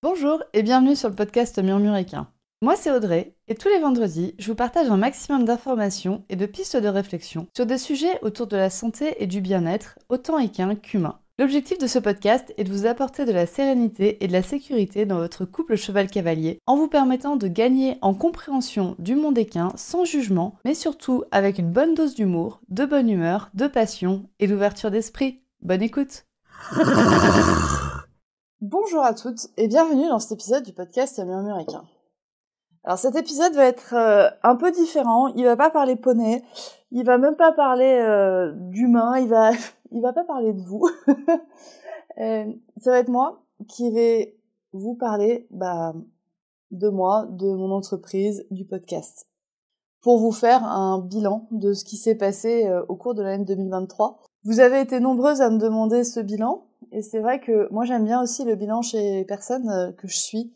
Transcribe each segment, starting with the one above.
Bonjour et bienvenue sur le podcast Murmuréquin. Moi c'est Audrey et tous les vendredis, je vous partage un maximum d'informations et de pistes de réflexion sur des sujets autour de la santé et du bien-être, autant équin qu'humain. L'objectif de ce podcast est de vous apporter de la sérénité et de la sécurité dans votre couple cheval-cavalier en vous permettant de gagner en compréhension du monde équin sans jugement, mais surtout avec une bonne dose d'humour, de bonne humeur, de passion et d'ouverture d'esprit. Bonne écoute! Bonjour à toutes et bienvenue dans cet épisode du podcast Murmuréquin. Alors cet épisode va être un peu différent, il va pas parler poney, il va même pas parler d'humain, il va pas parler de vous. Ça va être moi qui vais vous parler de moi, de mon entreprise, du podcast. Pour vous faire un bilan de ce qui s'est passé au cours de l'année 2023. Vous avez été nombreuses à me demander ce bilan, et c'est vrai que moi j'aime bien aussi le bilan chez les personnes que je suis.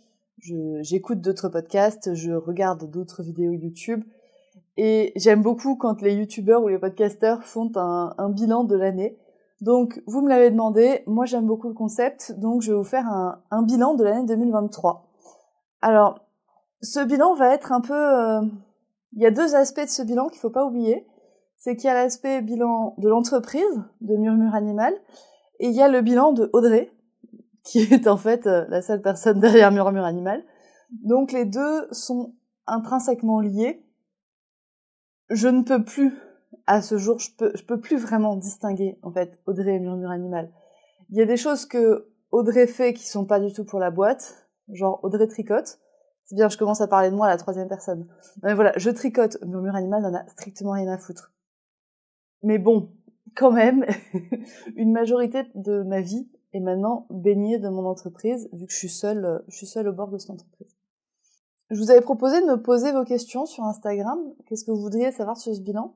J'écoute d'autres podcasts, je regarde d'autres vidéos YouTube, et j'aime beaucoup quand les youtubeurs ou les podcasteurs font un bilan de l'année. Donc vous me l'avez demandé, moi j'aime beaucoup le concept, donc je vais vous faire un bilan de l'année 2023. Alors, ce bilan va être un peu... Il y a deux aspects de ce bilan qu'il faut pas oublier. C'est qu'il y a l'aspect bilan de l'entreprise, de Murmure Animal, et il y a le bilan de Audrey, qui est en fait la seule personne derrière Murmure Animal. Donc les deux sont intrinsèquement liés. Je ne peux plus, à ce jour, je peux plus vraiment distinguer en fait Audrey et Murmure Animal. Il y a des choses que Audrey fait qui sont pas du tout pour la boîte, genre Audrey tricote. C'est bien, je commence à parler de moi à la troisième personne. Mais voilà, je tricote, Murmure Animal n'en a strictement rien à foutre. Mais bon, quand même, une majorité de ma vie est maintenant baignée de mon entreprise, vu que je suis seule au bord de cette entreprise. Je vous avais proposé de me poser vos questions sur Instagram. Qu'est-ce que vous voudriez savoir sur ce bilan?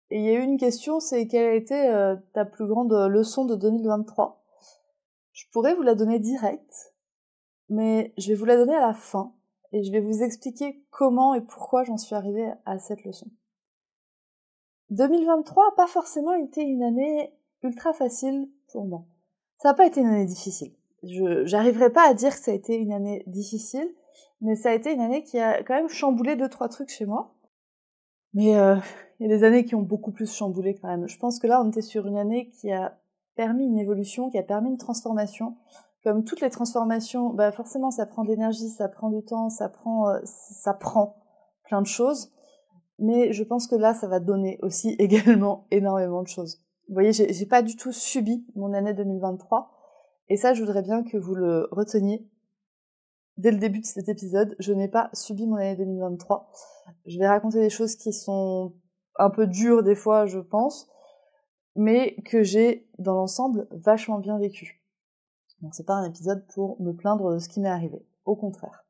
Et il y a eu une question, c'est quelle a été ta plus grande leçon de 2023? Je pourrais vous la donner direct, mais je vais vous la donner à la fin, et je vais vous expliquer comment et pourquoi j'en suis arrivée à cette leçon. 2023 n'a pas forcément été une année ultra facile pour moi. Ça n'a pas été une année difficile. J'arriverai pas à dire que ça a été une année difficile, mais ça a été une année qui a quand même chamboulé 2-3 trucs chez moi. Mais il y a des années qui ont beaucoup plus chamboulé quand même. Je pense que là, on était sur une année qui a permis une évolution, qui a permis une transformation. Comme toutes les transformations, forcément, ça prend de l'énergie, ça prend du temps, ça prend plein de choses. Mais je pense que là, ça va donner aussi également énormément de choses. Vous voyez, j'ai pas du tout subi mon année 2023. Et ça, je voudrais bien que vous le reteniez dès le début de cet épisode. Je n'ai pas subi mon année 2023. Je vais raconter des choses qui sont un peu dures des fois, je pense, mais que j'ai, dans l'ensemble, vachement bien vécu. Donc c'est pas un épisode pour me plaindre de ce qui m'est arrivé. Au contraire.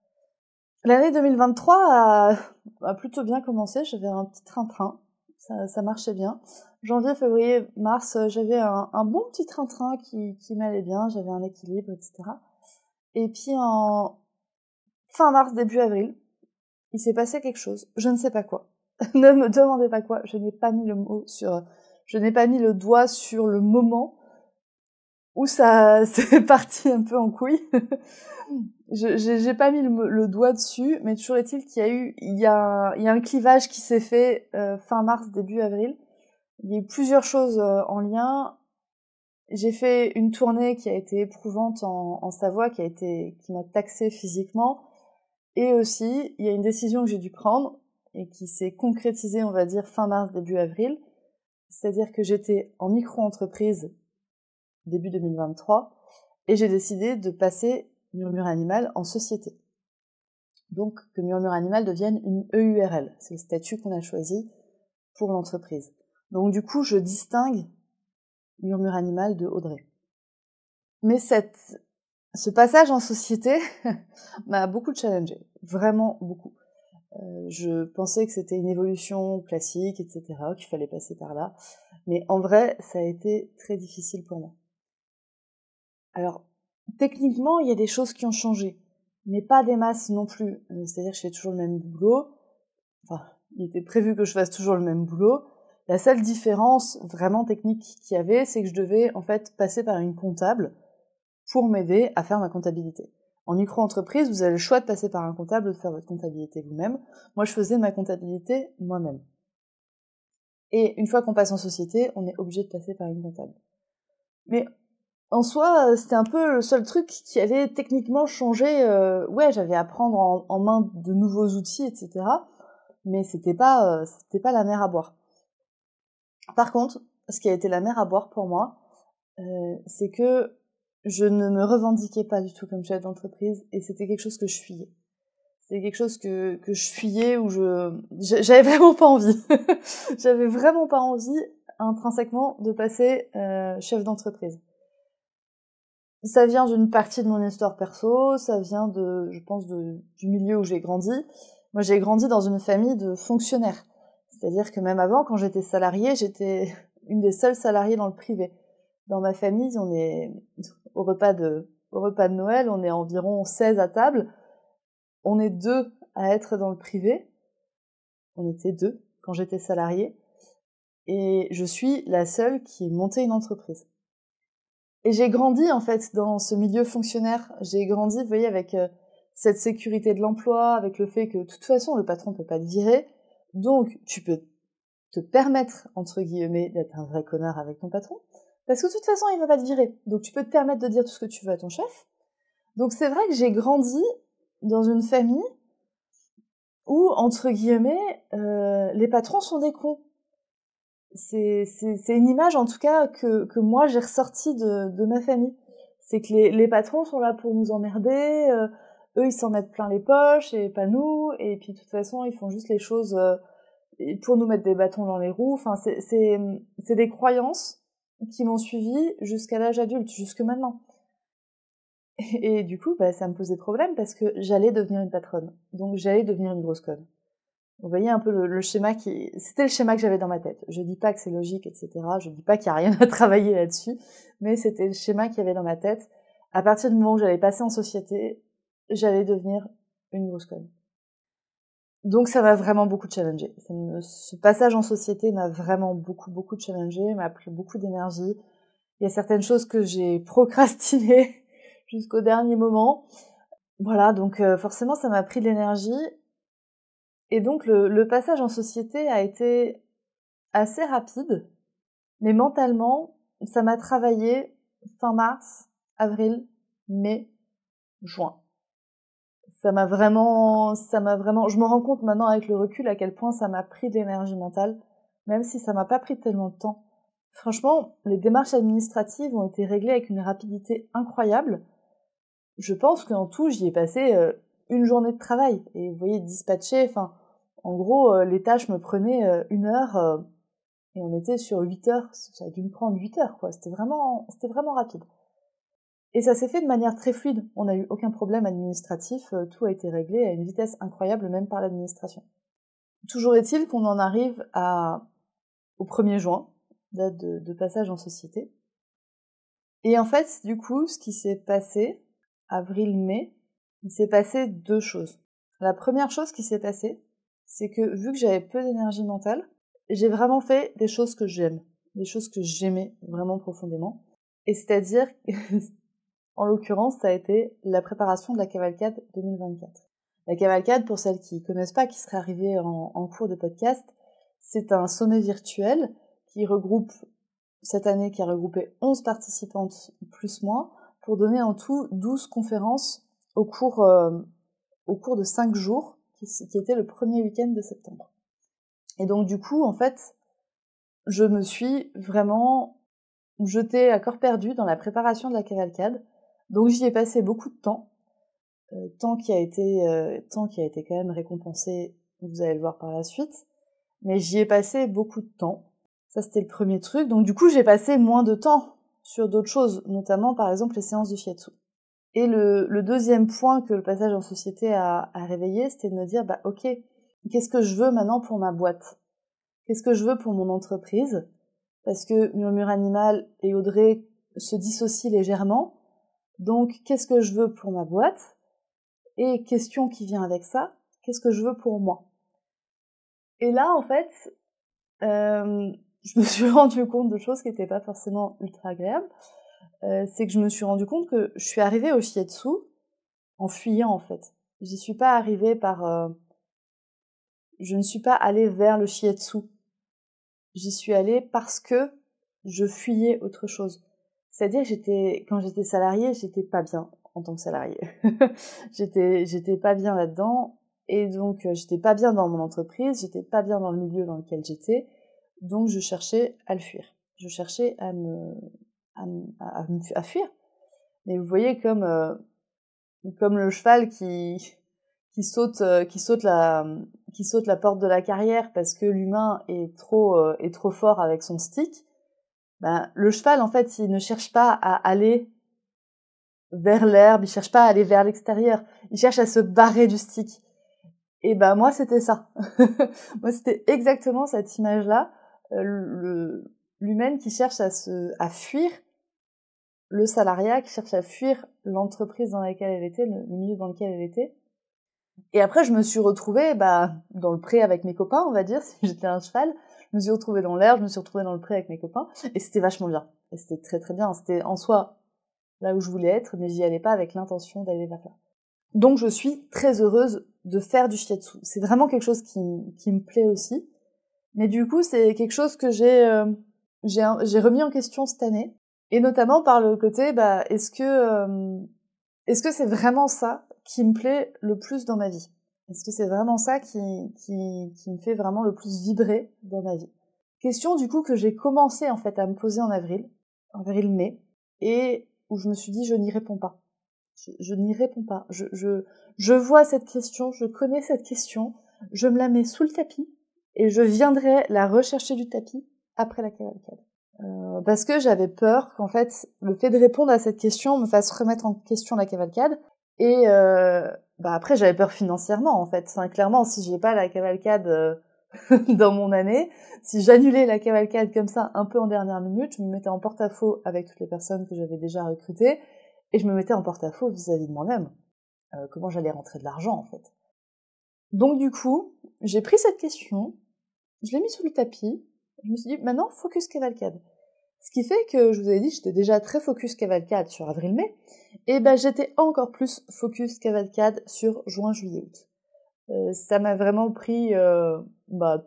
L'année 2023 a plutôt bien commencé, j'avais un petit train-train, ça marchait bien. Janvier, février, mars, j'avais un bon petit train-train qui m'allait bien, j'avais un équilibre, etc. Et puis en fin mars, début avril, il s'est passé quelque chose, je ne sais pas quoi. Ne me demandez pas quoi, je n'ai pas mis le doigt sur le moment où ça s'est parti un peu en couille. J'ai pas mis le doigt dessus, mais toujours est-il il y a un clivage qui s'est fait fin mars, début avril. Il y a eu plusieurs choses en lien. J'ai fait une tournée qui a été éprouvante en Savoie, qui m'a taxée physiquement. Et aussi, il y a une décision que j'ai dû prendre et qui s'est concrétisée, on va dire, fin mars, début avril. C'est-à-dire que j'étais en micro-entreprise début 2023 et j'ai décidé de passer Murmure Animal en société. Donc que Murmure Animal devienne une EURL, c'est le statut qu'on a choisi pour l'entreprise. Donc du coup, je distingue Murmure Animal de Audrey. Mais ce passage en société m'a beaucoup challengée, vraiment beaucoup. Je pensais que c'était une évolution classique, etc., qu'il fallait passer par là. Mais en vrai, ça a été très difficile pour moi. Alors, techniquement, il y a des choses qui ont changé, mais pas des masses non plus. C'est-à-dire que je fais toujours le même boulot. Enfin, il était prévu que je fasse toujours le même boulot. La seule différence vraiment technique qu'il y avait, c'est que je devais en fait passer par une comptable pour m'aider à faire ma comptabilité. En micro-entreprise, vous avez le choix de passer par un comptable ou de faire votre comptabilité vous-même. Moi, je faisais ma comptabilité moi-même. Et une fois qu'on passe en société, on est obligé de passer par une comptable. Mais en soi, c'était un peu le seul truc qui allait techniquement changer. J'avais à prendre en main de nouveaux outils, etc. Mais c'était pas la mer à boire. Par contre, ce qui a été la mer à boire pour moi, c'est que je ne me revendiquais pas du tout comme chef d'entreprise et c'était quelque chose que je fuyais. C'est quelque chose que je fuyais où j'avais vraiment pas envie. J'avais vraiment pas envie intrinsèquement de passer chef d'entreprise. Ça vient d'une partie de mon histoire perso, ça vient je pense du milieu où j'ai grandi. Moi, j'ai grandi dans une famille de fonctionnaires. C'est-à-dire que même avant, quand j'étais salariée, j'étais une des seules salariées dans le privé. Dans ma famille, on est au repas de Noël, on est environ 16 à table. On est 2 à être dans le privé. On était 2 quand j'étais salariée. Et je suis la seule qui ait monté une entreprise. Et j'ai grandi, en fait, dans ce milieu fonctionnaire. J'ai grandi, vous voyez, avec cette sécurité de l'emploi, avec le fait que, de toute façon, le patron peut pas te virer. Donc, tu peux te permettre, entre guillemets, d'être un vrai connard avec ton patron. Parce que de toute façon, il va pas te virer. Donc, tu peux te permettre de dire tout ce que tu veux à ton chef. Donc, c'est vrai que j'ai grandi dans une famille où, entre guillemets, les patrons sont des cons. C'est une image, en tout cas, que moi, j'ai ressortie de ma famille. C'est que les patrons sont là pour nous emmerder, eux, ils s'en mettent plein les poches, et pas nous, et puis, de toute façon, ils font juste les choses pour nous mettre des bâtons dans les roues. Enfin, c'est des croyances qui m'ont suivie jusqu'à l'âge adulte, jusque maintenant. Et du coup, ça me posait problème parce que j'allais devenir une patronne. Donc, j'allais devenir une grosse conne. Vous voyez un peu le schéma c'était le schéma que j'avais dans ma tête. Je dis pas que c'est logique, etc. Je dis pas qu'il y a rien à travailler là-dessus, mais c'était le schéma qu'il y avait dans ma tête. À partir du moment où j'allais passer en société, j'allais devenir une grosse conne. Donc ça m'a vraiment beaucoup challengé. Ce passage en société m'a vraiment beaucoup challengé, m'a pris beaucoup d'énergie. Il y a certaines choses que j'ai procrastinées jusqu'au dernier moment. Voilà, donc forcément ça m'a pris de l'énergie. Et donc le passage en société a été assez rapide, mais mentalement, ça m'a travaillé fin mars, avril, mai, juin. Ça m'a vraiment, je me rends compte maintenant avec le recul à quel point ça m'a pris de l'énergie mentale, même si ça m'a pas pris tellement de temps. Franchement, les démarches administratives ont été réglées avec une rapidité incroyable. Je pense qu'en tout, j'y ai passé une journée de travail. Et vous voyez, dispatcher, en gros, les tâches me prenaient 1 heure, et on était sur 8 heures. Ça a dû me prendre 8 heures, quoi. C'était vraiment rapide. Et ça s'est fait de manière très fluide. On n'a eu aucun problème administratif, tout a été réglé à une vitesse incroyable, même par l'administration. Toujours est-il qu'on en arrive au 1er juin, date de passage en société. Et en fait, du coup, ce qui s'est passé, avril-mai, il s'est passé 2 choses. La première chose qui s'est passée, c'est que vu que j'avais peu d'énergie mentale, j'ai vraiment fait des choses que j'aime, des choses que j'aimais vraiment profondément. Et c'est-à-dire, en l'occurrence, ça a été la préparation de la cavalcade 2024. La cavalcade, pour celles qui connaissent pas, qui seraient arrivées en cours de podcast, c'est un sommet virtuel qui regroupe, cette année, qui a regroupé 11 participantes plus moi, pour donner en tout 12 conférences au cours de 5 jours, qui était le premier week-end de septembre. Et donc du coup, en fait, je me suis vraiment jetée à corps perdu dans la préparation de la cavalcade. Donc j'y ai passé beaucoup de temps, temps qui a été quand même récompensé, vous allez le voir par la suite. Mais j'y ai passé beaucoup de temps. Ça, c'était le premier truc. Donc du coup, j'ai passé moins de temps sur d'autres choses, notamment par exemple les séances de shiatsu. Et le deuxième point que le passage en société a réveillé, c'était de me dire, ok, qu'est-ce que je veux maintenant pour ma boîte? Qu'est-ce que je veux pour mon entreprise? Parce que Murmure Animal et Audrey se dissocient légèrement. Donc, qu'est-ce que je veux pour ma boîte? Et question qui vient avec ça, qu'est-ce que je veux pour moi? Et là, en fait, je me suis rendu compte de choses qui n'étaient pas forcément ultra agréables. c'est que je me suis rendu compte que je suis arrivée au shiatsu en fuyant, en fait. J'y suis pas arrivée par... je ne suis pas allée vers le shiatsu. J'y suis allée parce que je fuyais autre chose. C'est-à-dire, quand j'étais salariée, j'étais pas bien en tant que salariée. j'étais pas bien là-dedans, et donc j'étais pas bien dans mon entreprise, j'étais pas bien dans le milieu dans lequel j'étais, donc je cherchais à le fuir. Je cherchais à fuir. Et vous voyez comme le cheval qui saute la porte de la carrière parce que l'humain est trop fort avec son stick. Ben, le cheval, en fait, il ne cherche pas à aller vers l'herbe, il cherche pas à aller vers l'extérieur, il cherche à se barrer du stick. Et ben moi, c'était ça. Moi, c'était exactement cette image-là, l'humaine qui cherche à fuir le salariat, qui cherche à fuir l'entreprise dans laquelle elle était, le milieu dans lequel elle était. Et après, je me suis retrouvée dans le pré avec mes copains, on va dire, si j'étais un cheval. Je me suis retrouvée dans l'herbe, je me suis retrouvée dans le pré avec mes copains, et c'était vachement bien. Et c'était très très bien. C'était en soi là où je voulais être, mais j'y allais pas avec l'intention d'aller vers là. Donc je suis très heureuse de faire du shiatsu. C'est vraiment quelque chose qui me plaît aussi. Mais du coup, c'est quelque chose que j'ai remis en question cette année. Et notamment par le côté, est-ce que c'est vraiment ça qui me plaît le plus dans ma vie? Est-ce que c'est vraiment ça qui me fait vraiment le plus vibrer dans ma vie? Question du coup que j'ai commencé en fait à me poser en avril-mai, et où je me suis dit je n'y réponds pas. Je n'y réponds pas. Je vois cette question, je connais cette question, je me la mets sous le tapis, et je viendrai la rechercher du tapis après la cavalcade. Parce que j'avais peur qu'en fait, le fait de répondre à cette question me fasse remettre en question la cavalcade, et après j'avais peur financièrement en fait. Enfin, clairement, si j'ai pas la cavalcade dans mon année, si j'annulais la cavalcade comme ça un peu en dernière minute, je me mettais en porte-à-faux avec toutes les personnes que j'avais déjà recrutées, et je me mettais en porte-à-faux vis-à-vis de moi-même. Comment j'allais rentrer de l'argent en fait. Donc du coup, j'ai pris cette question, je l'ai mis sous le tapis, je me suis dit maintenant focus cavalcade. Ce qui fait que, je vous avais dit, j'étais déjà très focus cavalcade sur avril-mai, et j'étais encore plus focus cavalcade sur juin, juillet, août. Ça m'a vraiment pris,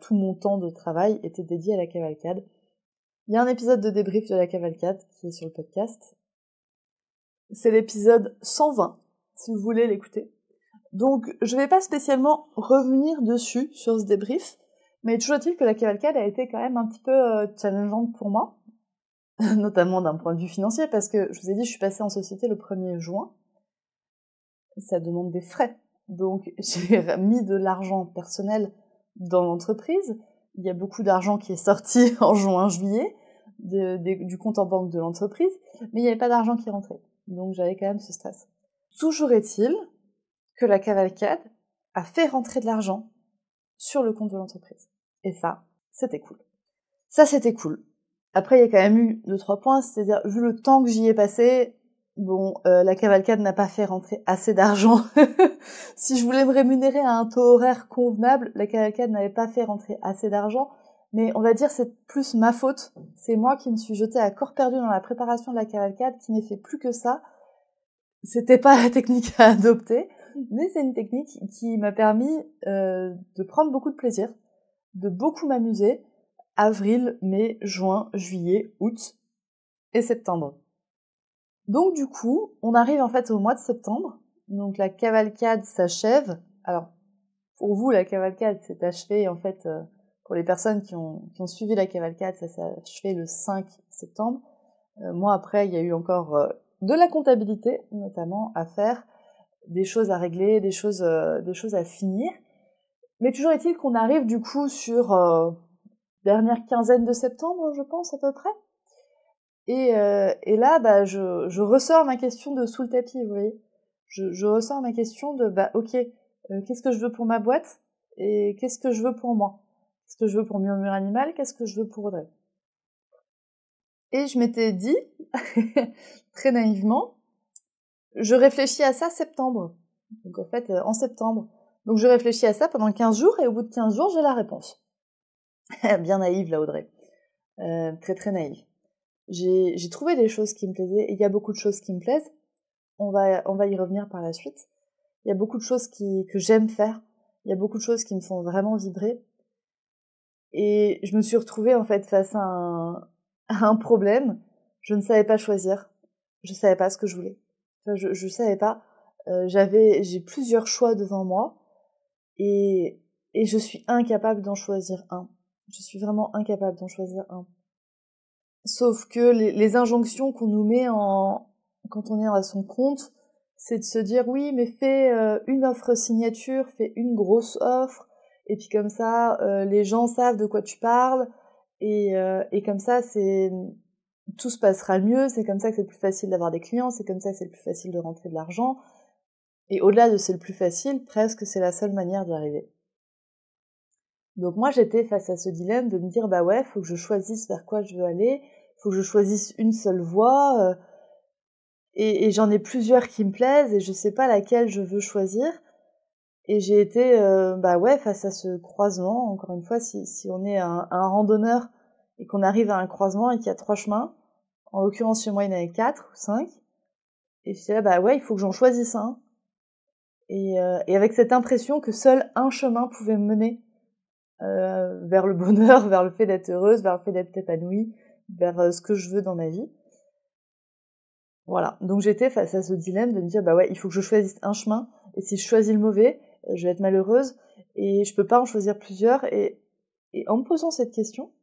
tout mon temps de travail était dédié à la cavalcade. Il y a un épisode de débrief de la cavalcade qui est sur le podcast. C'est l'épisode 120, si vous voulez l'écouter. Donc, je vais pas spécialement revenir dessus, sur ce débrief, mais toujours est-il que la cavalcade a été quand même un petit peu challengeante pour moi, notamment d'un point de vue financier, parce que, je vous ai dit, je suis passée en société le 1er juin. Ça demande des frais. Donc, j'ai mis de l'argent personnel dans l'entreprise. Il y a beaucoup d'argent qui est sorti en juin, juillet, du compte en banque de l'entreprise, mais il n'y avait pas d'argent qui rentrait. Donc, j'avais quand même ce stress. Toujours est-il que la cavalcade a fait rentrer de l'argent sur le compte de l'entreprise. Et ça, c'était cool. Ça, c'était cool. Après, il y a quand même eu 2-3 points, c'est-à-dire, vu le temps que j'y ai passé, la cavalcade n'a pas fait rentrer assez d'argent. Si je voulais me rémunérer à un taux horaire convenable, la cavalcade n'avait pas fait rentrer assez d'argent, mais on va dire c'est plus ma faute. C'est moi qui me suis jetée à corps perdu dans la préparation de la cavalcade, qui n'ai fait plus que ça. C'était pas la technique à adopter, mais c'est une technique qui m'a permis de prendre beaucoup de plaisir, de beaucoup m'amuser, avril, mai, juin, juillet, août et septembre. Donc du coup, on arrive en fait au mois de septembre, donc la cavalcade s'achève. Alors, pour vous, la cavalcade s'est achevée en fait, pour les personnes qui ont suivi la cavalcade, ça s'est achevé le 5 septembre. Moi après, il y a eu encore de la comptabilité, notamment, à faire, des choses à régler, des choses à finir. Mais toujours est-il qu'on arrive du coup sur dernière quinzaine de septembre, je pense, à peu près. Et là, je ressors ma question de sous le tapis, vous voyez. Je ressors ma question de, ok, qu'est-ce que je veux pour ma boîte et qu'est-ce que je veux pour moi? Qu'est-ce que je veux pour Murmure Animal? Qu'est-ce que je veux pour Audrey? Et je m'étais dit, très naïvement, je réfléchis à ça septembre. Donc en fait, en septembre. Donc je réfléchis à ça pendant 15 jours et au bout de 15 jours, j'ai la réponse. Bien naïve, là, Audrey. Très très naïve. j'ai trouvé des choses qui me plaisaient, et il y a beaucoup de choses qui me plaisent. On va y revenir par la suite. Il y a beaucoup de choses que j'aime faire. Il y a beaucoup de choses qui me font vraiment vibrer. Et je me suis retrouvée, en fait, face à un problème. Je ne savais pas choisir. Je savais pas ce que je voulais. Enfin, je savais pas. J'ai plusieurs choix devant moi. Et je suis incapable d'en choisir un. Je suis vraiment incapable d'en choisir un. Sauf que les injonctions qu'on nous met quand on est à son compte, c'est de se dire oui, mais fais une offre signature, fais une grosse offre, et puis comme ça, les gens savent de quoi tu parles, et comme ça, tout se passera mieux, c'est comme ça que c'est le plus facile d'avoir des clients, c'est comme ça que c'est le plus facile de rentrer de l'argent, et au-delà de c'est le plus facile, presque c'est la seule manière d'y arriver. Donc moi j'étais face à ce dilemme de me dire bah ouais, faut que je choisisse vers quoi je veux aller, faut que je choisisse une seule voie, et j'en ai plusieurs qui me plaisent et je sais pas laquelle je veux choisir. Et j'ai été bah ouais face à ce croisement. Encore une fois, si on est un randonneur et qu'on arrive à un croisement et qu'il y a 3 chemins, en l'occurrence chez moi il y en avait 4 ou 5, et j'étais là bah ouais, il faut que j'en choisisse un. Et avec cette impression que seul un chemin pouvait me mener vers le bonheur, vers le fait d'être heureuse, vers le fait d'être épanouie, vers ce que je veux dans ma vie. Voilà, donc j'étais face à ce dilemme de me dire bah ouais, il faut que je choisisse un chemin, et si je choisis le mauvais, je vais être malheureuse, et je peux pas en choisir plusieurs, et en me posant cette question,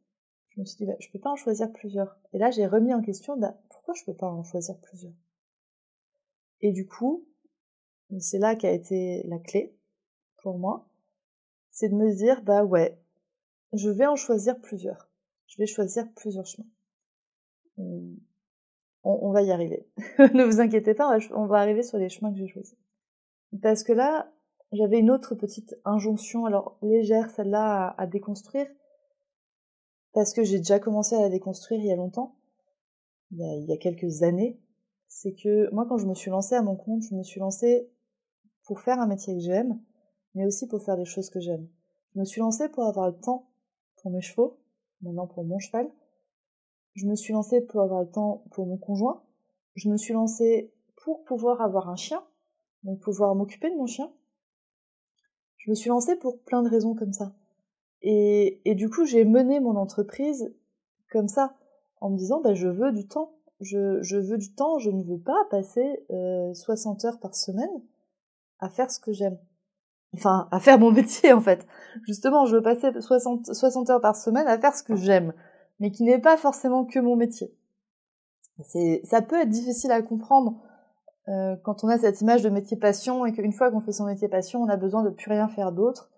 je me suis dit bah, je peux pas en choisir plusieurs. Et là j'ai remis en question bah, pourquoi je peux pas en choisir plusieurs. Et du coup, c'est là qu'a été la clé pour moi, c'est de me dire bah ouais, je vais en choisir plusieurs. Je vais choisir plusieurs chemins. On va y arriver. Ne vous inquiétez pas, on va arriver sur les chemins que j'ai choisis. Parce que là, j'avais une autre petite injonction, alors légère celle-là à déconstruire, parce que j'ai déjà commencé à la déconstruire il y a longtemps, il y a quelques années. C'est que moi, quand je me suis lancée à mon compte, je me suis lancée pour faire un métier que j'aime, mais aussi pour faire des choses que j'aime. Je me suis lancée pour avoir le temps pour mes chevaux, maintenant pour mon cheval. Je me suis lancée pour avoir le temps pour mon conjoint. Je me suis lancée pour pouvoir avoir un chien, donc pouvoir m'occuper de mon chien. Je me suis lancée pour plein de raisons comme ça. Et du coup, j'ai mené mon entreprise comme ça, en me disant, bah, je veux du temps. Je veux du temps, je ne veux pas passer 60 heures par semaine à faire ce que j'aime. Enfin, à faire mon métier, en fait. Justement, je veux passer 60 heures par semaine à faire ce que j'aime, mais qui n'est pas forcément que mon métier. Ça peut être difficile à comprendre quand on a cette image de métier passion et qu'une fois qu'on fait son métier passion, on a besoin de plus rien faire d'autre.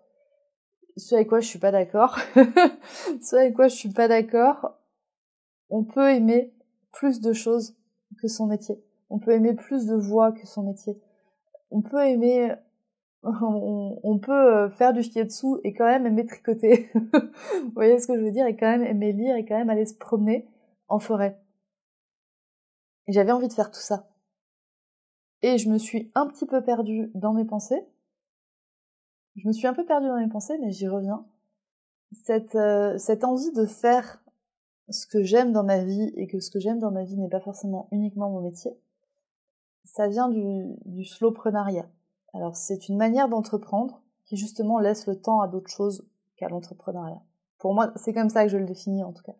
Ce avec quoi je suis pas d'accord. Ce avec quoi je suis pas d'accord. On peut aimer plus de choses que son métier. On peut aimer plus de voix que son métier. On peut aimer, on peut faire du shiatsu et quand même aimer tricoter. Vous voyez ce que je veux dire? Et quand même aimer lire et quand même aller se promener en forêt. Et j'avais envie de faire tout ça. Et je me suis un petit peu perdue dans mes pensées. Mais j'y reviens. Cette envie de faire ce que j'aime dans ma vie, et que ce que j'aime dans ma vie n'est pas forcément uniquement mon métier, ça vient du slowpreneuriat. Alors c'est une manière d'entreprendre qui justement laisse le temps à d'autres choses qu'à l'entrepreneuriat. Pour moi, c'est comme ça que je le définis en tout cas.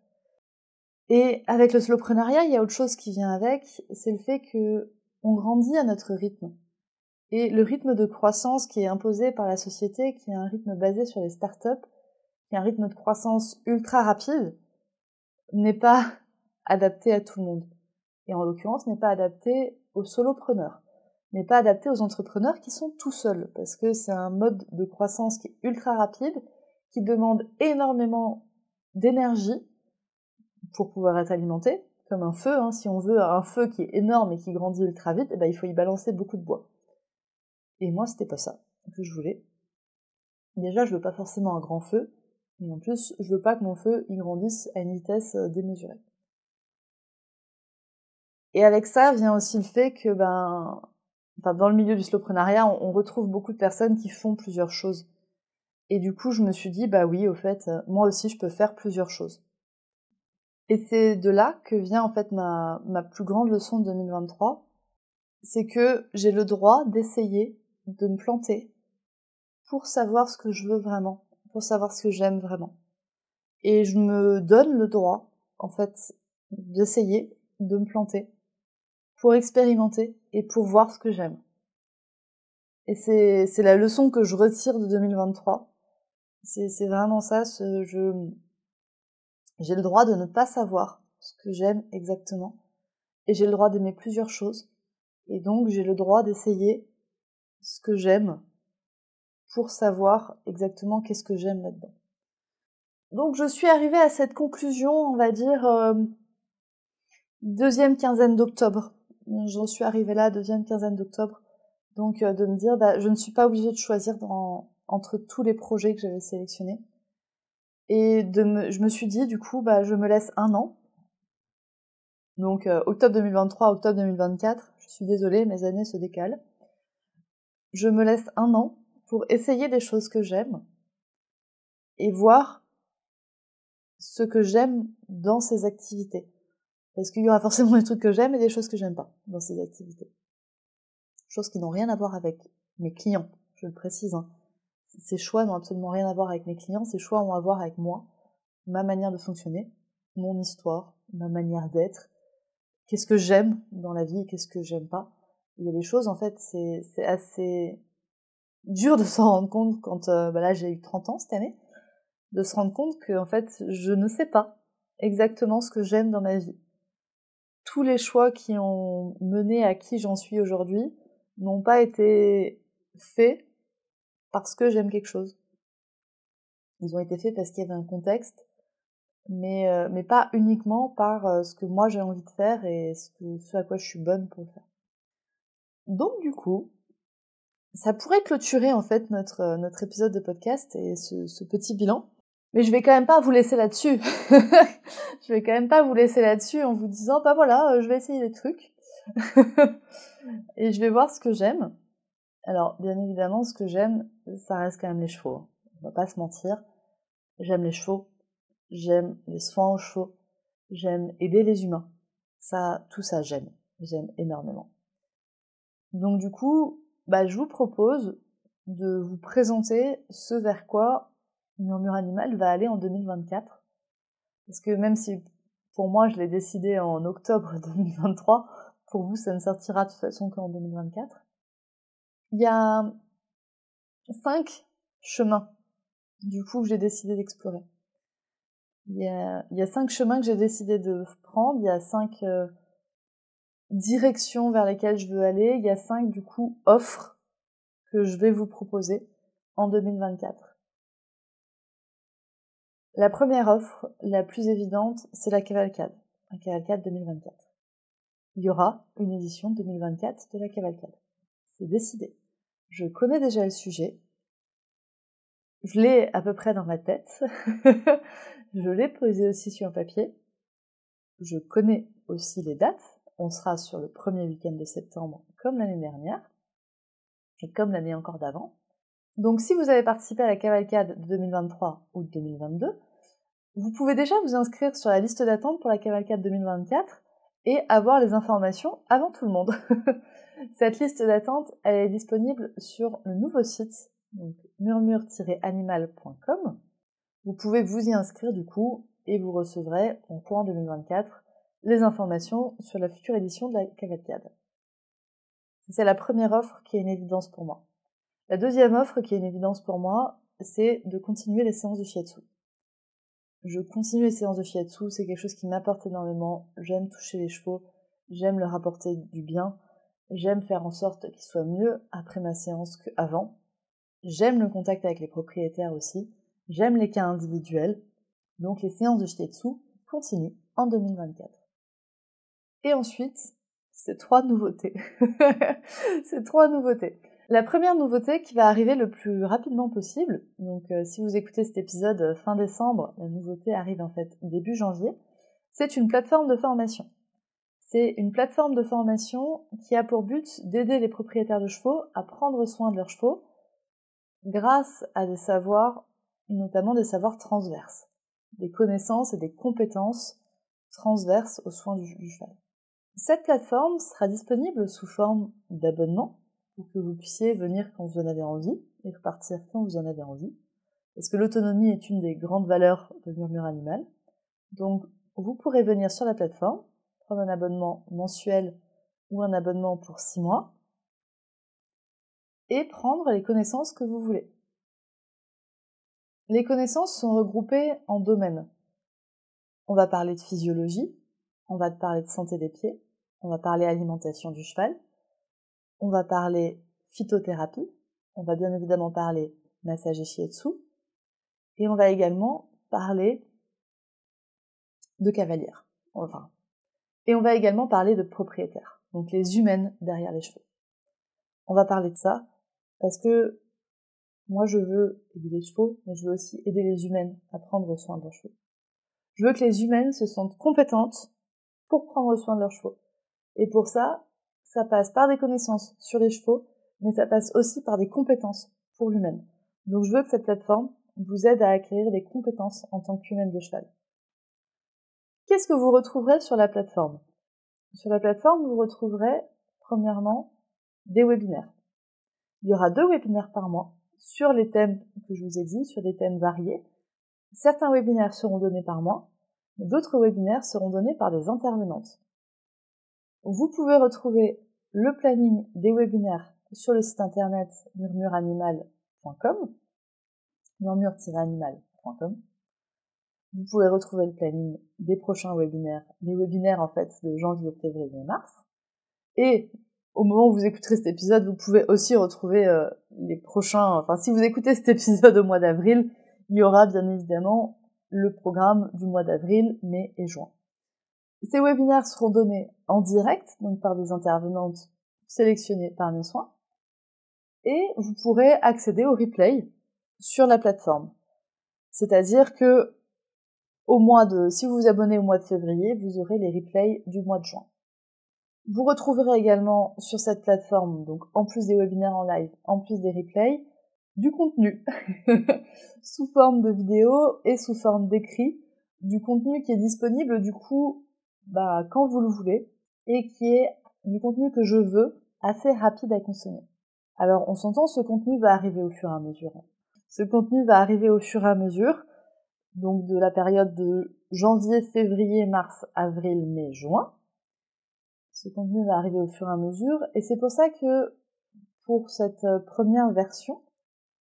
Et avec le slowpreneuriat, il y a autre chose qui vient avec, c'est le fait que on grandit à notre rythme. Et le rythme de croissance qui est imposé par la société, qui est un rythme basé sur les startups, qui est un rythme de croissance ultra rapide, n'est pas adapté à tout le monde. Et en l'occurrence, n'est pas adapté aux solopreneurs, n'est pas adapté aux entrepreneurs qui sont tout seuls, parce que c'est un mode de croissance qui est ultra rapide, qui demande énormément d'énergie pour pouvoir être alimenté, comme un feu, hein. Si on veut un feu qui est énorme et qui grandit ultra vite, il faut y balancer beaucoup de bois. Et moi, c'était pas ça que je voulais. Déjà, je veux pas forcément un grand feu, et en plus, je veux pas que mon feu il grandisse à une vitesse démesurée. Et avec ça vient aussi le fait que, dans le milieu du slowpreneuriat, on retrouve beaucoup de personnes qui font plusieurs choses. Et du coup, je me suis dit, bah oui, au fait, moi aussi, je peux faire plusieurs choses. Et c'est de là que vient en fait ma plus grande leçon de 2023, c'est que j'ai le droit d'essayer de me planter pour savoir ce que je veux vraiment, pour savoir ce que j'aime vraiment. Et je me donne le droit, en fait, d'essayer de me planter pour expérimenter et pour voir ce que j'aime. Et c'est la leçon que je retire de 2023. C'est vraiment ça, j'ai le droit de ne pas savoir ce que j'aime exactement. Et j'ai le droit d'aimer plusieurs choses. Et donc, j'ai le droit d'essayer ce que j'aime pour savoir exactement qu'est-ce que j'aime là-dedans. Donc, je suis arrivée à cette conclusion, on va dire, deuxième quinzaine d'octobre. J'en suis arrivée là, deuxième quinzaine d'octobre. Donc, de me dire, je ne suis pas obligée de choisir entre tous les projets que j'avais sélectionnés. Et je me suis dit, du coup, je me laisse un an. Donc, octobre 2023, octobre 2024. Je suis désolée, mes années se décalent. Je me laisse un an pour essayer des choses que j'aime et voir ce que j'aime dans ces activités. Parce qu'il y aura forcément des trucs que j'aime et des choses que j'aime pas dans ces activités. Choses qui n'ont rien à voir avec mes clients, je le précise. Ces choix n'ont absolument rien à voir avec mes clients, ces choix ont à voir avec moi, ma manière de fonctionner, mon histoire, ma manière d'être, qu'est-ce que j'aime dans la vie et qu'est-ce que j'aime pas. Il y a des choses, en fait, c'est assez dur de s'en rendre compte quand, là, j'ai eu 30 ans cette année, de se rendre compte que, en fait, je ne sais pas exactement ce que j'aime dans ma vie. Tous les choix qui ont mené à qui j'en suis aujourd'hui n'ont pas été faits parce que j'aime quelque chose. Ils ont été faits parce qu'il y avait un contexte, mais pas uniquement par ce que moi j'ai envie de faire et ce à quoi je suis bonne pour le faire. Donc du coup, ça pourrait clôturer en fait notre épisode de podcast et ce petit bilan. Mais je vais quand même pas vous laisser là-dessus. Je vais quand même pas vous laisser là-dessus en vous disant, voilà, je vais essayer des trucs. Et je vais voir ce que j'aime. Alors, bien évidemment, ce que j'aime, ça reste quand même les chevaux. On va pas se mentir. J'aime les chevaux. J'aime les soins aux chevaux. J'aime aider les humains. Tout ça, j'aime. J'aime énormément. Donc du coup, je vous propose de vous présenter ce vers quoi Murmure Animal va aller en 2024. Parce que même si pour moi je l'ai décidé en octobre 2023, pour vous ça ne sortira de toute façon qu'en 2024. Il y a 5 chemins du coup que j'ai décidé d'explorer. Il y a 5 chemins que j'ai décidé de prendre, il y a 5 directions vers lesquelles je veux aller, il y a 5 du coup offres que je vais vous proposer en 2024. La première offre, la plus évidente, c'est la cavalcade 2024. Il y aura une édition 2024 de la cavalcade. C'est décidé. Je connais déjà le sujet. Je l'ai à peu près dans ma tête. Je l'ai posé aussi sur un papier. Je connais aussi les dates. On sera sur le premier week-end de septembre comme l'année dernière. Et comme l'année encore d'avant. Donc si vous avez participé à la cavalcade de 2023 ou de 2022, vous pouvez déjà vous inscrire sur la liste d'attente pour la cavalcade 2024 et avoir les informations avant tout le monde. Cette liste d'attente, elle est disponible sur le nouveau site, donc murmure-animal.com. Vous pouvez vous y inscrire du coup et vous recevrez en courant 2024 les informations sur la future édition de la cavalcade. C'est la première offre qui est une évidence pour moi. La deuxième offre qui est une évidence pour moi, c'est de continuer les séances de shiatsu. Je continue les séances de shiatsu, c'est quelque chose qui m'apporte énormément. J'aime toucher les chevaux, j'aime leur apporter du bien, j'aime faire en sorte qu'ils soient mieux après ma séance qu'avant. J'aime le contact avec les propriétaires aussi, j'aime les cas individuels. Donc les séances de shiatsu continuent en 2024. Et ensuite, c'est 3 nouveautés. C'est 3 nouveautés. La première nouveauté qui va arriver le plus rapidement possible, donc si vous écoutez cet épisode fin décembre, la nouveauté arrive en fait début janvier, c'est une plateforme de formation. C'est une plateforme de formation qui a pour but d'aider les propriétaires de chevaux à prendre soin de leurs chevaux grâce à des savoirs, notamment des savoirs transverses, des connaissances et des compétences transverse aux soins du cheval. Cette plateforme sera disponible sous forme d'abonnement pour que vous puissiez venir quand vous en avez envie et repartir quand vous en avez envie. Parce que l'autonomie est une des grandes valeurs de Murmure Animal. Donc, vous pourrez venir sur la plateforme, prendre un abonnement mensuel ou un abonnement pour 6 mois et prendre les connaissances que vous voulez. Les connaissances sont regroupées en domaines. On va parler de physiologie, on va parler de santé des pieds, on va parler alimentation du cheval, on va parler phytothérapie, on va bien évidemment parler massage et shiatsu, et on va également parler de cavalière. Et on va également parler de propriétaires, donc les humaines derrière les chevaux. On va parler de ça parce que moi je veux aider les chevaux, mais je veux aussi aider les humaines à prendre soin de leurs chevaux. Je veux que les humaines se sentent compétentes pour prendre soin de leurs chevaux. Et pour ça, ça passe par des connaissances sur les chevaux, mais ça passe aussi par des compétences pour l'humaine. Donc je veux que cette plateforme vous aide à acquérir des compétences en tant qu'humaine de cheval. Qu'est-ce que vous retrouverez sur la plateforme? Sur la plateforme, vous retrouverez, premièrement, des webinaires. Il y aura 2 webinaires par mois sur les thèmes que je vous ai dit, sur des thèmes variés. Certains webinaires seront donnés par moi, mais d'autres webinaires seront donnés par des intervenantes. Vous pouvez retrouver le planning des webinaires sur le site internet murmureanimal.com, murmure-animal.com. Vous pouvez retrouver le planning des prochains webinaires, les webinaires en fait de janvier, février et mars. Et au moment où vous écouterez cet épisode, vous pouvez aussi retrouver les prochains... Enfin, si vous écoutez cet épisode au mois d'avril, il y aura bien évidemment le programme du mois d'avril, mai et juin. Ces webinaires seront donnés en direct, donc par des intervenantes sélectionnées par mes soins, et vous pourrez accéder au replay sur la plateforme. C'est-à-dire que si vous vous abonnez au mois de février, vous aurez les replays du mois de juin. Vous retrouverez également sur cette plateforme, donc en plus des webinaires en live, en plus des replays, du contenu sous forme de vidéo et sous forme d'écrit, du contenu qui est disponible du coup quand vous le voulez et qui est du contenu que je veux assez rapide à consommer. Alors on s'entend, ce contenu va arriver au fur et à mesure. Ce contenu va arriver au fur et à mesure, donc de la période de janvier, février, mars, avril, mai, juin. Ce contenu va arriver au fur et à mesure, et c'est pour ça que pour cette première version,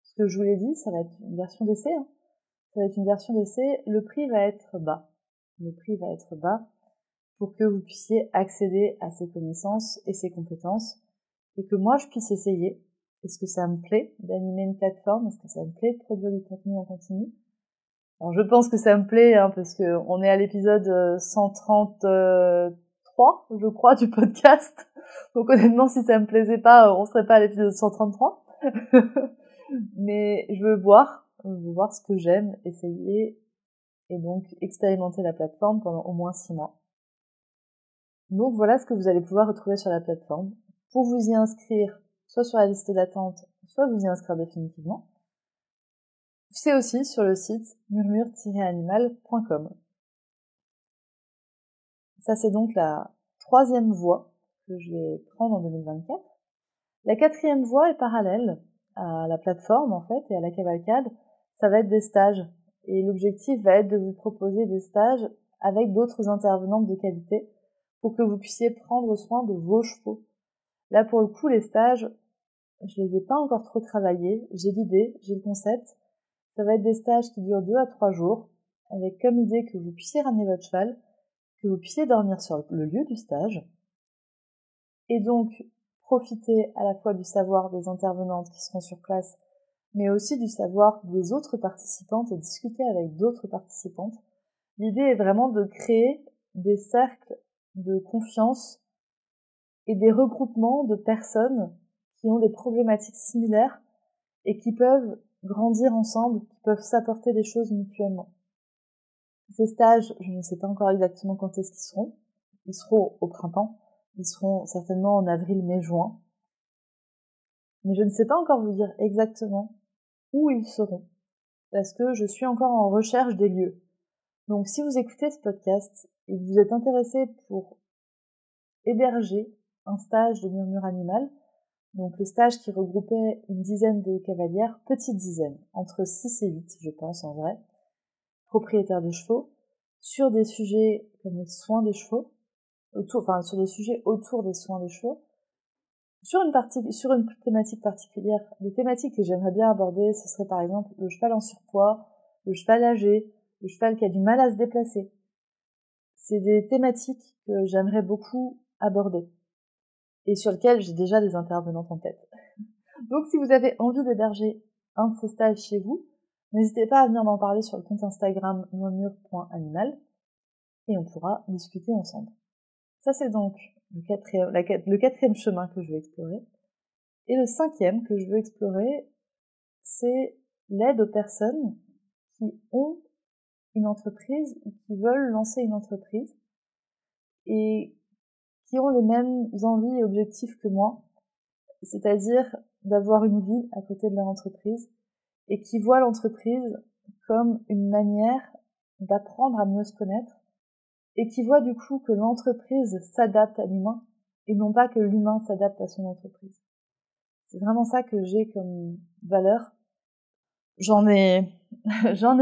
ce que je vous l'ai dit, ça va être une version d'essai, ça va être une version d'essai, le prix va être bas. Le prix va être bas pour que vous puissiez accéder à ces connaissances et ces compétences, et que moi je puisse essayer. Est-ce que ça me plaît d'animer une plateforme? Est-ce que ça me plaît de produire du contenu en continu? Alors je pense que ça me plaît, parce que on est à l'épisode 133, je crois, du podcast. Donc honnêtement, si ça me plaisait pas, on serait pas à l'épisode 133. Mais je veux voir ce que j'aime, essayer, et donc expérimenter la plateforme pendant au moins 6 mois. Donc voilà ce que vous allez pouvoir retrouver sur la plateforme. Pour vous y inscrire, soit sur la liste d'attente, soit vous y inscrire définitivement, c'est aussi sur le site murmure-animal.com. Ça, c'est donc la 3e voie que je vais prendre en 2024. La 4e voie est parallèle à la plateforme, en fait, et à la cavalcade. Ça va être des stages. Et l'objectif va être de vous proposer des stages avec d'autres intervenantes de qualité pour que vous puissiez prendre soin de vos chevaux. Là, pour le coup, les stages, je les ai pas encore trop travaillés. J'ai l'idée, j'ai le concept. Ça va être des stages qui durent 2 à 3 jours, avec comme idée que vous puissiez ramener votre cheval, que vous puissiez dormir sur le lieu du stage, et donc profiter à la fois du savoir des intervenantes qui seront sur place, mais aussi du savoir des autres participantes et discuter avec d'autres participantes. L'idée est vraiment de créer des cercles de confiance et des regroupements de personnes qui ont des problématiques similaires et qui peuvent grandir ensemble, qui peuvent s'apporter des choses mutuellement. Ces stages, je ne sais pas encore exactement quand est-ce qu'ils seront. Ils seront au printemps. Ils seront certainement en avril, mai, juin. Mais je ne sais pas encore vous dire exactement où ils seront. Parce que je suis encore en recherche des lieux. Donc si vous écoutez ce podcast et que vous êtes intéressé pour héberger un stage de murmure animal, donc le stage qui regroupait une dizaine de cavalières, petite dizaine, entre 6 et 8 je pense en vrai, propriétaires de chevaux, sur des sujets comme les soins des chevaux, sur des sujets autour des soins des chevaux, sur une thématique particulière. Les thématiques que j'aimerais bien aborder, ce serait par exemple le cheval en surpoids, le cheval âgé, le cheval qui a du mal à se déplacer. C'est des thématiques que j'aimerais beaucoup aborder et sur lesquelles j'ai déjà des intervenantes en tête. Donc si vous avez envie d'héberger un de ces stages chez vous, n'hésitez pas à venir m'en parler sur le compte Instagram murmure.animal et on pourra discuter ensemble. Ça c'est donc le quatrième chemin que je vais explorer. Et le cinquième que je veux explorer, c'est l'aide aux personnes qui ont une entreprise ou qui veulent lancer une entreprise et qui ont les mêmes envies et objectifs que moi, c'est-à-dire d'avoir une vie à côté de leur entreprise et qui voient l'entreprise comme une manière d'apprendre à mieux se connaître et qui voient du coup que l'entreprise s'adapte à l'humain et non pas que l'humain s'adapte à son entreprise. C'est vraiment ça que j'ai comme valeur. J'en ai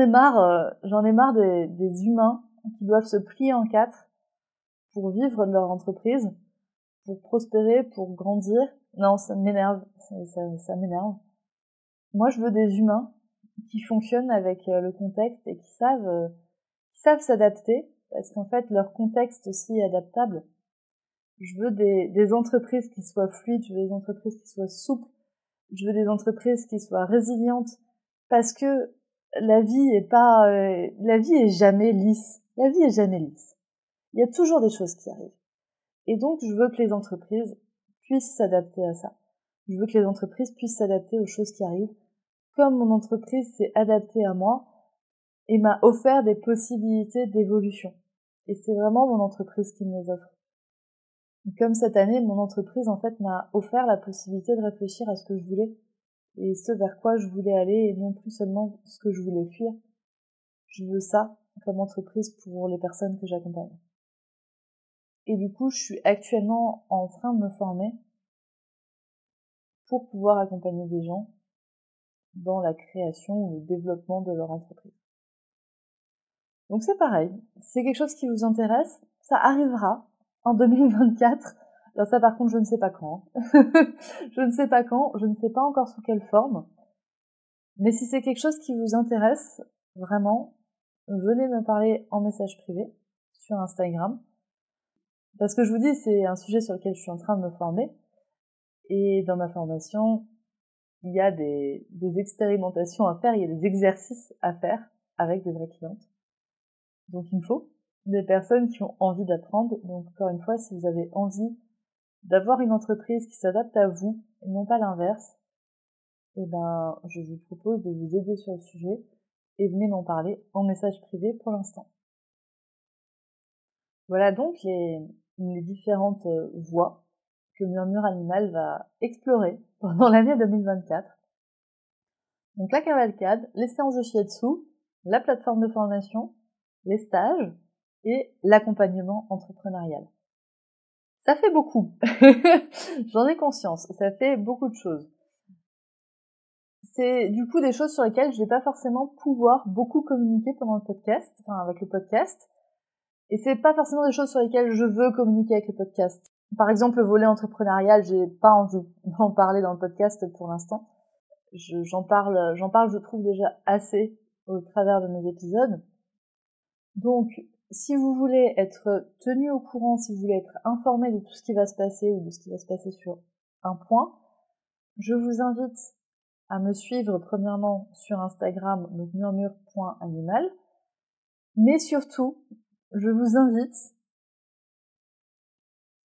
marre des humains qui doivent se plier en quatre pour vivre de leur entreprise, pour prospérer, pour grandir. Non, ça m'énerve, ça m'énerve. Moi, je veux des humains qui fonctionnent avec le contexte et qui savent s'adapter, parce qu'en fait, leur contexte aussi est adaptable. Je veux des entreprises qui soient fluides, je veux des entreprises qui soient souples, je veux des entreprises qui soient résilientes, parce que la vie est jamais lisse. La vie est jamais lisse. Il y a toujours des choses qui arrivent. Et donc, je veux que les entreprises puissent s'adapter à ça. Je veux que les entreprises puissent s'adapter aux choses qui arrivent, comme mon entreprise s'est adaptée à moi et m'a offert des possibilités d'évolution. Et c'est vraiment mon entreprise qui me les offre. Comme cette année, mon entreprise, en fait, m'a offert la possibilité de réfléchir à ce que je voulais et ce vers quoi je voulais aller et non plus seulement ce que je voulais fuir. Je veux ça comme entreprise pour les personnes que j'accompagne. Et du coup, je suis actuellement en train de me former pour pouvoir accompagner des gens dans la création ou le développement de leur entreprise. Donc c'est pareil, c'est quelque chose qui vous intéresse, ça arrivera en 2024. Alors ça par contre, je ne sais pas quand. Je ne sais pas quand, je ne sais pas encore sous quelle forme. Mais si c'est quelque chose qui vous intéresse, vraiment, venez me parler en message privé sur Instagram. Parce que je vous dis, c'est un sujet sur lequel je suis en train de me former. Et dans ma formation, il y a des expérimentations à faire, il y a des exercices à faire avec des vraies clientes. Donc il me faut des personnes qui ont envie d'apprendre. Donc encore une fois, si vous avez envie d'avoir une entreprise qui s'adapte à vous, et non pas l'inverse, eh ben, je vous propose de vous aider sur le sujet et venez m'en parler en message privé pour l'instant. Voilà donc les différentes voies que Murmure Animal va explorer pendant l'année 2024. Donc la cavalcade, les séances de shiatsu, la plateforme de formation, les stages et l'accompagnement entrepreneurial. Ça fait beaucoup. J'en ai conscience. Ça fait beaucoup de choses. C'est du coup des choses sur lesquelles je vais pas forcément pouvoir beaucoup communiquer pendant le podcast, avec le podcast. Et c'est pas forcément des choses sur lesquelles je veux communiquer avec le podcast. Par exemple, le volet entrepreneurial, j'ai pas envie d'en parler dans le podcast pour l'instant. J'en parle, je trouve déjà assez au travers de mes épisodes. Donc, si vous voulez être tenu au courant, si vous voulez être informé de tout ce qui va se passer ou de ce qui va se passer sur un point, je vous invite à me suivre premièrement sur Instagram, donc murmure.animal, mais surtout, je vous invite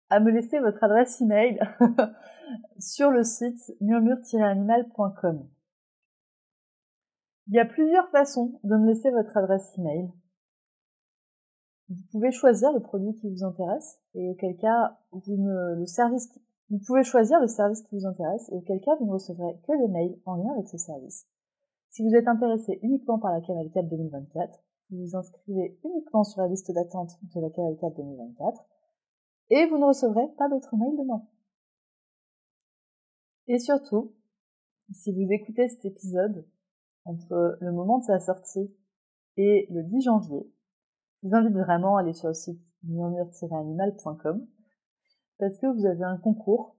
à me laisser votre adresse email sur le site murmure-animal.com. Il y a plusieurs façons de me laisser votre adresse email. Vous pouvez choisir le produit qui vous intéresse et auquel cas vous pouvez choisir le service qui vous intéresse et auquel cas vous ne recevrez que des mails en lien avec ce service. Si vous êtes intéressé uniquement par la cavalcade 2024, vous vous inscrivez uniquement sur la liste d'attente de la cavalcade 2024 et vous ne recevrez pas d'autres mails de moi. Et surtout, si vous écoutez cet épisode entre le moment de sa sortie et le 10 janvier, je vous invite vraiment à aller sur le site murmure-animal.com parce que vous avez un concours.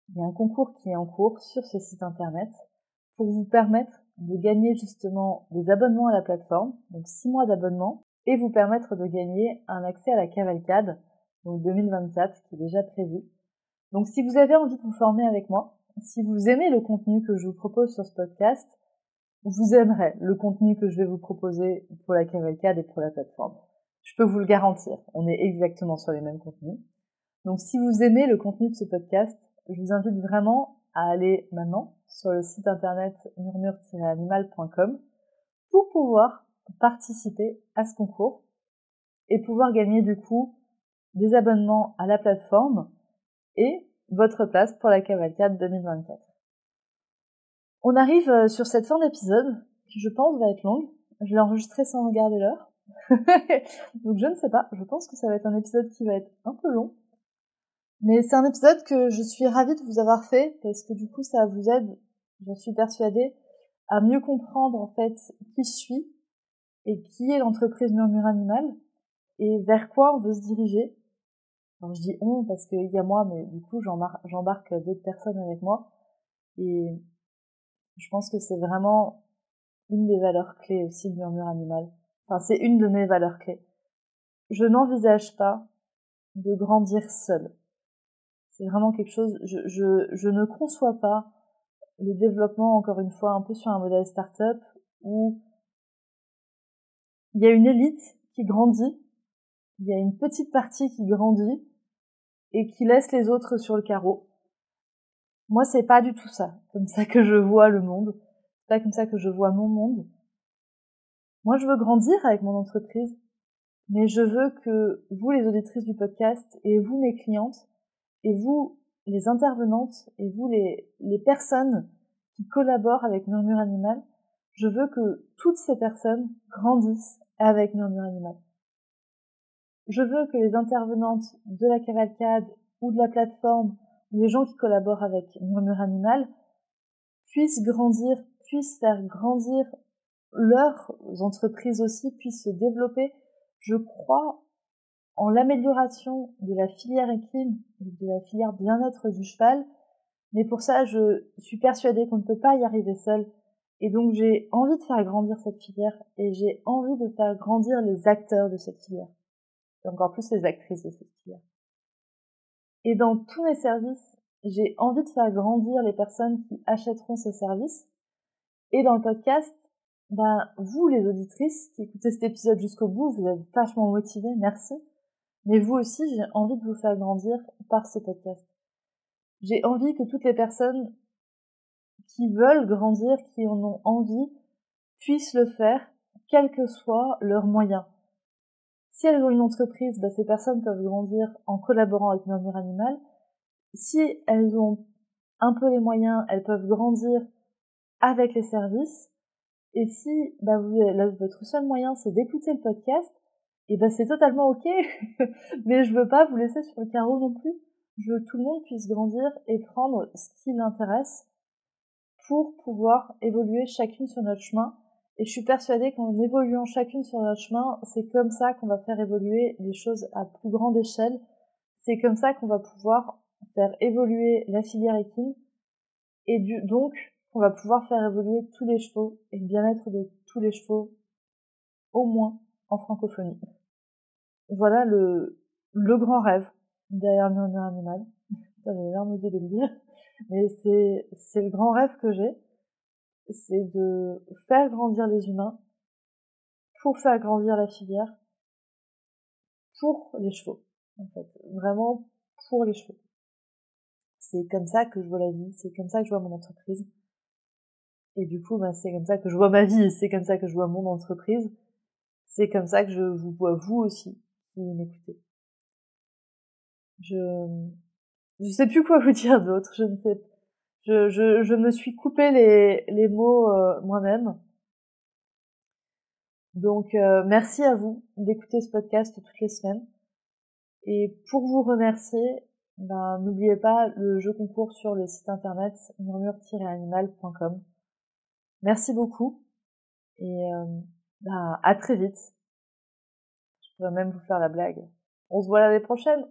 Il y a un concours qui est en cours sur ce site internet pour vous permettre de gagner justement des abonnements à la plateforme, donc 6 mois d'abonnement, et vous permettre de gagner un accès à la cavalcade, donc 2024, qui est déjà prévu. Donc si vous avez envie de vous former avec moi, si vous aimez le contenu que je vous propose sur ce podcast, vous aimerez le contenu que je vais vous proposer pour la cavalcade et pour la plateforme. Je peux vous le garantir, on est exactement sur les mêmes contenus. Donc si vous aimez le contenu de ce podcast, je vous invite vraiment à aller maintenant sur le site internet murmure-animal.com pour pouvoir participer à ce concours et pouvoir gagner du coup des abonnements à la plateforme et votre place pour la cavalcade 2024. On arrive sur cette fin d'épisode qui je pense va être longue. Je l'ai enregistré sans regarder l'heure. Donc je ne sais pas, je pense que ça va être un épisode qui va être un peu long. Mais c'est un épisode que je suis ravie de vous avoir fait parce que du coup ça vous aide, j'en suis persuadée, à mieux comprendre en fait qui je suis et qui est l'entreprise Murmure Animal et vers quoi on veut se diriger. Alors je dis on parce qu'il y a moi, mais du coup j'embarque d'autres personnes avec moi et je pense que c'est vraiment une des valeurs clés aussi de Murmure Animal. Enfin c'est une de mes valeurs clés. Je n'envisage pas de grandir seule. C'est vraiment quelque chose, je ne conçois pas le développement, encore une fois, un peu sur un modèle start-up où il y a une élite qui grandit, il y a une petite partie qui grandit et qui laisse les autres sur le carreau. Moi, c'est pas du tout ça, comme ça que je vois le monde. C'est pas comme ça que je vois mon monde. Moi, je veux grandir avec mon entreprise, mais je veux que vous, les auditrices du podcast, et vous, mes clientes, et vous, les intervenantes, et vous, les personnes qui collaborent avec Murmure Animal, je veux que toutes ces personnes grandissent avec Murmure Animal. Je veux que les intervenantes de la cavalcade ou de la plateforme, ou les gens qui collaborent avec Murmure Animal, puissent grandir, puissent faire grandir leurs entreprises aussi, puissent se développer. Je crois en l'amélioration de la filière équine et de la filière bien-être du cheval, mais pour ça, je suis persuadée qu'on ne peut pas y arriver seul. Et donc, j'ai envie de faire grandir cette filière et j'ai envie de faire grandir les acteurs de cette filière. Et encore plus les actrices de cette filière. Et dans tous mes services, j'ai envie de faire grandir les personnes qui achèteront ces services. Et dans le podcast, vous, les auditrices, qui écoutez cet épisode jusqu'au bout, vous êtes vachement motivés, merci. Mais vous aussi, j'ai envie de vous faire grandir par ce podcast. J'ai envie que toutes les personnes qui veulent grandir, qui en ont envie, puissent le faire, quels que soient leurs moyens. Si elles ont une entreprise, ces personnes peuvent grandir en collaborant avec Murmure Animal. Si elles ont un peu les moyens, elles peuvent grandir avec les services. Et si votre seul moyen, c'est d'écouter le podcast, et c'est totalement ok. Mais je veux pas vous laisser sur le carreau non plus. Je veux que tout le monde puisse grandir et prendre ce qui l'intéresse pour pouvoir évoluer chacune sur notre chemin. Et je suis persuadée qu'en évoluant chacune sur notre chemin, c'est comme ça qu'on va faire évoluer les choses à plus grande échelle. C'est comme ça qu'on va pouvoir faire évoluer la filière équine et donc on va pouvoir faire évoluer tous les chevaux et le bien-être de tous les chevaux, au moins en francophonie. Voilà le grand rêve derrière Murmure Animal. J'avais l'air de le dire, mais c'est le grand rêve que j'ai. C'est de faire grandir les humains pour faire grandir la filière pour les chevaux, en fait. Vraiment pour les chevaux. C'est comme ça que je vois la vie, c'est comme ça que je vois mon entreprise. Et du coup, c'est comme ça que je vois ma vie et c'est comme ça que je vois mon entreprise. C'est comme ça que je vous vois vous aussi, qui m'écoutez. Je sais plus quoi vous dire d'autre, je ne sais. Je me suis coupé les mots moi-même. Donc merci à vous d'écouter ce podcast toutes les semaines. Et pour vous remercier, n'oubliez pas le jeu concours sur le site internet murmure-animal.com. Merci beaucoup et à très vite. Je pourrais même vous faire la blague. On se voit l'année prochaine.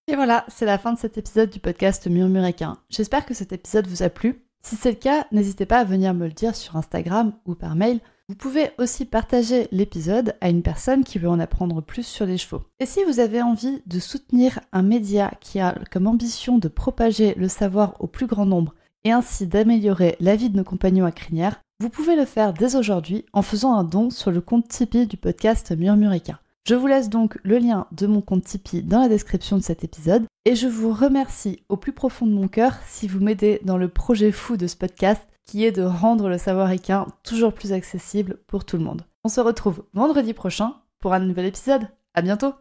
Et voilà, c'est la fin de cet épisode du podcast Murmuréquin. J'espère que cet épisode vous a plu. Si c'est le cas, n'hésitez pas à venir me le dire sur Instagram ou par mail. Vous pouvez aussi partager l'épisode à une personne qui veut en apprendre plus sur les chevaux. Et si vous avez envie de soutenir un média qui a comme ambition de propager le savoir au plus grand nombre et ainsi d'améliorer la vie de nos compagnons à crinière, vous pouvez le faire dès aujourd'hui en faisant un don sur le compte Tipeee du podcast Murmuréquin. Je vous laisse donc le lien de mon compte Tipeee dans la description de cet épisode et je vous remercie au plus profond de mon cœur si vous m'aidez dans le projet fou de ce podcast qui est de rendre le savoir équin toujours plus accessible pour tout le monde. On se retrouve vendredi prochain pour un nouvel épisode. À bientôt!